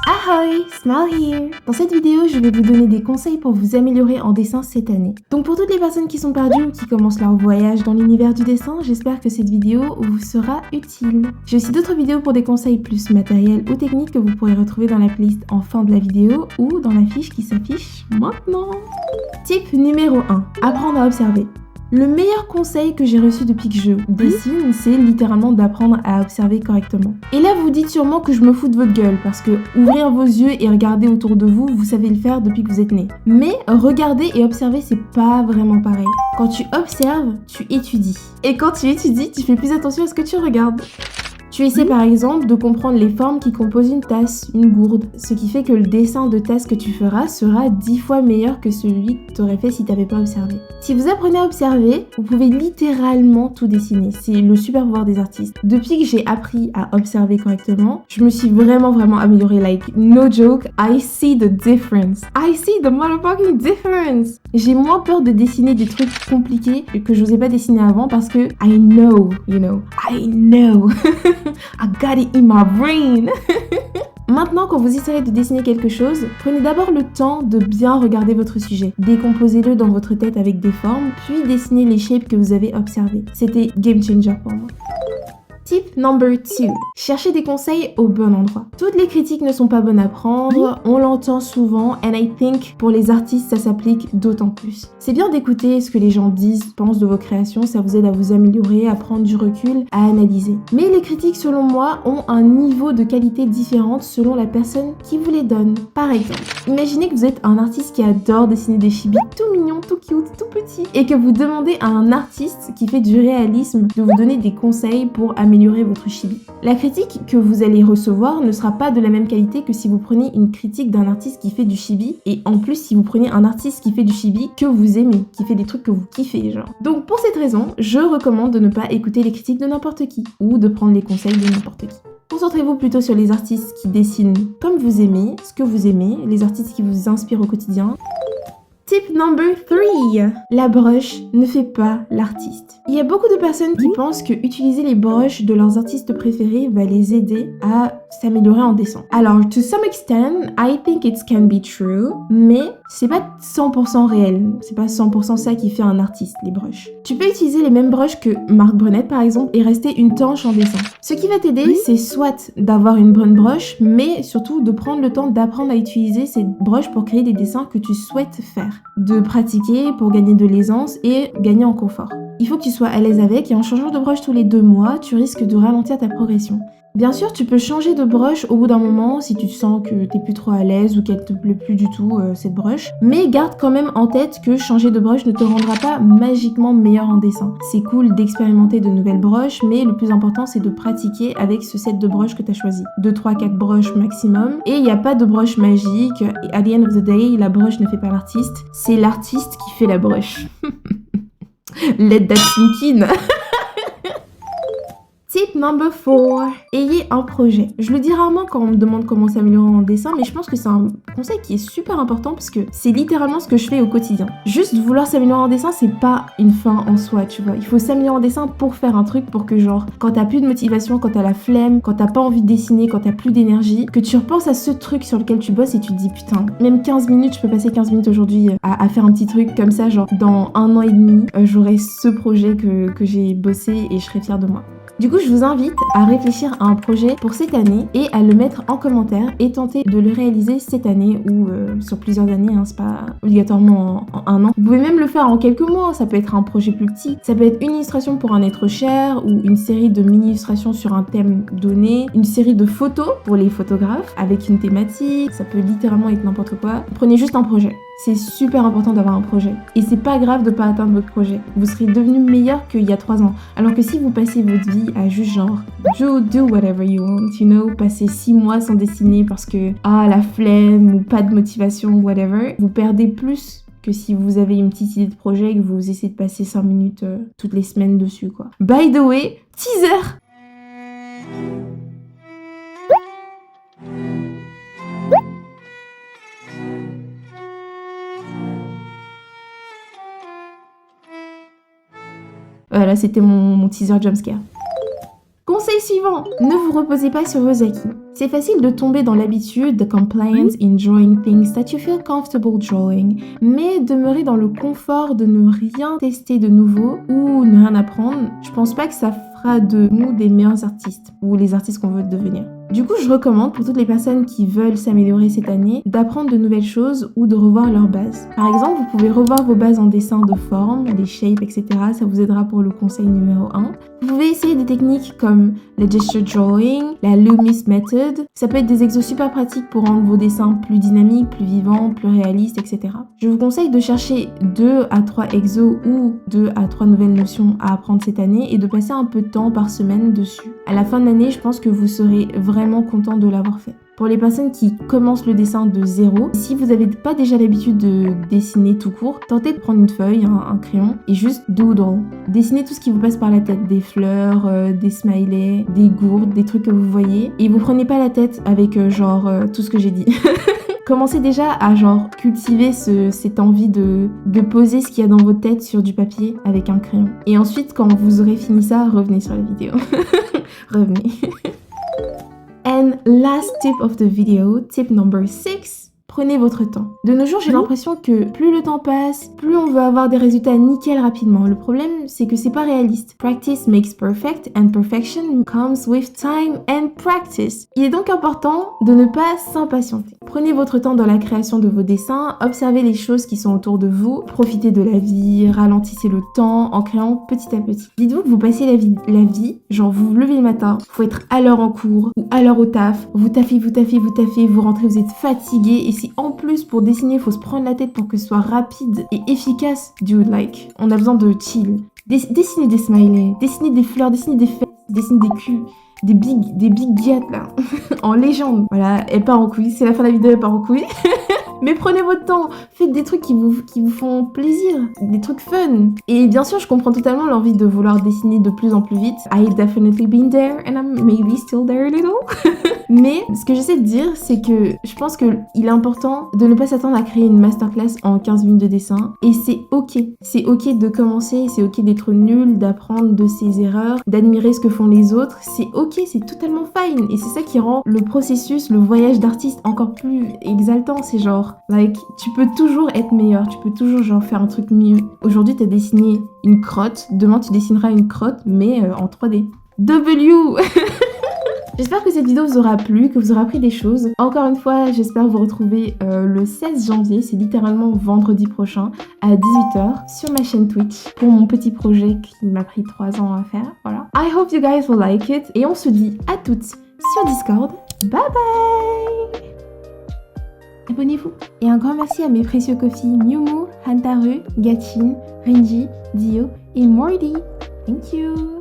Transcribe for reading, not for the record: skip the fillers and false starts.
Ahoy, Smile here! Dans cette vidéo, je vais vous donner des conseils pour vous améliorer en dessin cette année. Donc pour toutes les personnes qui sont perdues ou qui commencent leur voyage dans l'univers du dessin, j'espère que cette vidéo vous sera utile. J'ai aussi d'autres vidéos pour des conseils plus matériels ou techniques que vous pourrez retrouver dans la playlist en fin de la vidéo ou dans la fiche qui s'affiche maintenant. Tip numéro 1. Apprendre à observer. Le meilleur conseil que j'ai reçu depuis que je dessine, c'est littéralement d'apprendre à observer correctement. Et là, vous dites sûrement que je me fous de votre gueule, parce que ouvrir vos yeux et regarder autour de vous, vous savez le faire depuis que vous êtes né. Mais regarder et observer, c'est pas vraiment pareil. Quand tu observes, tu étudies. Et quand tu étudies, tu fais plus attention à ce que tu regardes. Tu essaies par exemple de comprendre les formes qui composent une tasse, une gourde, ce qui fait que le dessin de tasse que tu feras sera 10 fois meilleur que celui que tu aurais fait si tu n'avais pas observé. Si vous apprenez à observer, vous pouvez littéralement tout dessiner. C'est le super pouvoir des artistes. Depuis que j'ai appris à observer correctement, je me suis vraiment améliorée. Like, no joke, I see the difference. I see the motherfucking difference. J'ai moins peur de dessiner des trucs compliqués que je n'osais pas dessiner avant parce que I know, I know. I got it in my brain. Maintenant, quand vous essayez de dessiner quelque chose, prenez d'abord le temps de bien regarder votre sujet. Décomposez-le dans votre tête avec des formes, puis dessinez les shapes que vous avez observées. C'était game changer pour moi. Tip number 2. Cherchez des conseils au bon endroit. Toutes les critiques ne sont pas bonnes à prendre, on l'entend souvent, and I think pour les artistes ça s'applique d'autant plus. C'est bien d'écouter ce que les gens disent, pensent de vos créations, ça vous aide à vous améliorer, à prendre du recul, à analyser. Mais les critiques selon moi ont un niveau de qualité différente selon la personne qui vous les donne. Par exemple, imaginez que vous êtes un artiste qui adore dessiner des chibis tout mignons, tout cute, tout petits, et que vous demandez à un artiste qui fait du réalisme de vous donner des conseils pour améliorer votre chibi. La critique que vous allez recevoir ne sera pas de la même qualité que si vous prenez une critique d'un artiste qui fait du chibi et en plus si vous prenez un artiste qui fait du chibi que vous aimez, qui fait des trucs que vous kiffez genre. Donc pour cette raison, je recommande de ne pas écouter les critiques de n'importe qui ou de prendre les conseils de n'importe qui. Concentrez-vous plutôt sur les artistes qui dessinent comme vous aimez, ce que vous aimez, les artistes qui vous inspirent au quotidien. Tip number 3. La broche ne fait pas l'artiste. Il y a beaucoup de personnes qui pensent que utiliser les broches de leurs artistes préférés va les aider à s'améliorer en dessin. Alors, to some extent, I think it can be true, mais c'est pas 100% réel. C'est pas 100% ça qui fait un artiste, les broches. Tu peux utiliser les mêmes broches que Mark Brunette, par exemple, et rester une tanche en dessin. Ce qui va t'aider, c'est soit d'avoir une bonne broche, mais surtout de prendre le temps d'apprendre à utiliser cette broche pour créer des dessins que tu souhaites faire. De pratiquer pour gagner de l'aisance et gagner en confort. Il faut que tu sois à l'aise avec et en changeant de broche tous les 2 mois, tu risques de ralentir ta progression. Bien sûr, tu peux changer de broche au bout d'un moment si tu sens que t'es plus trop à l'aise ou qu'elle te plaît plus du tout cette broche. Mais garde quand même en tête que changer de broche ne te rendra pas magiquement meilleur en dessin. C'est cool d'expérimenter de nouvelles broches, mais le plus important c'est de pratiquer avec ce set de broches que tu as choisi. 2, 3, 4 broches maximum. Et il n'y a pas de broche magique. At the end of the day, la broche ne fait pas l'artiste. C'est l'artiste qui fait la broche. Let that sink in. Tip number 4. Ayez un projet. Je le dis rarement quand on me demande comment s'améliorer en dessin, mais je pense que c'est un conseil qui est super important parce que c'est littéralement ce que je fais au quotidien. Juste vouloir s'améliorer en dessin, c'est pas une fin en soi, tu vois. Il faut s'améliorer en dessin pour faire un truc, pour que genre, quand t'as plus de motivation, quand t'as la flemme, quand t'as pas envie de dessiner, quand t'as plus d'énergie, que tu repenses à ce truc sur lequel tu bosses et tu te dis putain, même 15 minutes, je peux passer 15 minutes aujourd'hui à faire un petit truc comme ça, genre dans 1 an et demi, j'aurai ce projet que j'ai bossé et je serai fière de moi. Du coup, je vous invite à réfléchir à un projet pour cette année et à le mettre en commentaire et tenter de le réaliser cette année ou sur plusieurs années, hein, c'est pas obligatoirement en 1 an. Vous pouvez même le faire en quelques mois, ça peut être un projet plus petit, ça peut être une illustration pour un être cher ou une série de mini-illustrations sur un thème donné, une série de photos pour les photographes avec une thématique, ça peut littéralement être n'importe quoi. Prenez juste un projet. C'est super important d'avoir un projet. Et c'est pas grave de pas atteindre votre projet. Vous serez devenu meilleur qu'il y a 3 ans. Alors que si vous passez votre vie à juste genre do whatever you want, you know, passer 6 mois sans dessiner parce que la flemme ou pas de motivation, whatever, vous perdez plus que si vous avez une petite idée de projet et que vous essayez de passer 5 minutes toutes les semaines dessus, quoi. By the way, teaser! Voilà, c'était mon teaser jumpscare. Conseil suivant, ne vous reposez pas sur vos acquis. C'est facile de tomber dans l'habitude, the compliance in drawing things that you feel comfortable drawing, mais demeurer dans le confort de ne rien tester de nouveau ou ne rien apprendre, je pense pas que ça fera de nous des meilleurs artistes ou les artistes qu'on veut devenir. Du coup, je recommande pour toutes les personnes qui veulent s'améliorer cette année d'apprendre de nouvelles choses ou de revoir leurs bases. Par exemple, vous pouvez revoir vos bases en dessin de forme, des shapes, etc. Ça vous aidera pour le conseil numéro 1. Vous pouvez essayer des techniques comme le gesture drawing, la Loomis method. Ça peut être des exos super pratiques pour rendre vos dessins plus dynamiques, plus vivants, plus réalistes, etc. Je vous conseille de chercher 2 à 3 exos ou 2 à 3 nouvelles notions à apprendre cette année et de passer un peu de temps par semaine dessus. À la fin de l'année, je pense que vous serez vraiment content de l'avoir fait. Pour les personnes qui commencent le dessin de zéro, si vous n'avez pas déjà l'habitude de dessiner tout court, tentez de prendre une feuille, un crayon et juste doodle. Dessinez tout ce qui vous passe par la tête, des fleurs, des smileys, des gourdes, des trucs que vous voyez. Et vous prenez pas la tête avec tout ce que j'ai dit. Commencez déjà à cultiver cette envie de poser ce qu'il y a dans votre tête sur du papier avec un crayon. Et ensuite, quand vous aurez fini ça, revenez sur la vidéo. Revenez. And last tip of the video, tip number 6. Prenez votre temps. De nos jours, j'ai l'impression que plus le temps passe, plus on veut avoir des résultats nickel rapidement. Le problème, c'est que c'est pas réaliste. Practice makes perfect and perfection comes with time and practice. Il est donc important de ne pas s'impatienter. Prenez votre temps dans la création de vos dessins, observez les choses qui sont autour de vous, profitez de la vie, ralentissez le temps en créant petit à petit. Dites-vous que vous passez la vie, vous vous levez le matin, faut être à l'heure en cours ou à l'heure au taf, vous taffez, vous rentrez, vous êtes fatigué et si en plus pour dessiner, il faut se prendre la tête pour que ce soit rapide et efficace, on a besoin de chill. Dessinez des smileys, dessinez des fleurs, dessinez des fesses, dessinez des culs, des big gyattes là, en légende. Voilà, elle part en couille, c'est la fin de la vidéo, elle part en couille. Mais prenez votre temps, faites des trucs qui vous font plaisir, des trucs fun. Et bien sûr, je comprends totalement l'envie de vouloir dessiner de plus en plus vite. I've definitely been there and I'm maybe still there a little. Mais ce que j'essaie de dire, c'est que je pense qu'il est important de ne pas s'attendre à créer une masterclass en 15 minutes de dessin. Et c'est ok. C'est ok de commencer, c'est ok d'être nul, d'apprendre de ses erreurs, d'admirer ce que font les autres. C'est ok, c'est totalement fine. Et c'est ça qui rend le processus, le voyage d'artiste encore plus exaltant. C'est tu peux toujours être meilleur, tu peux toujours faire un truc mieux. Aujourd'hui, t'as dessiné une crotte, demain tu dessineras une crotte, mais en 3D. W. J'espère que cette vidéo vous aura plu, que vous aurez appris des choses. Encore une fois, j'espère vous retrouver le 16 janvier, c'est littéralement vendredi prochain, à 18h, sur ma chaîne Twitch, pour mon petit projet qui m'a pris 3 ans à faire, voilà. I hope you guys will like it, et on se dit à toutes sur Discord. Bye bye! Abonnez-vous. Et un grand merci à mes précieux coffees Miumu, Hantaru, Gatchin, Renji, Dio et Morty. Thank you!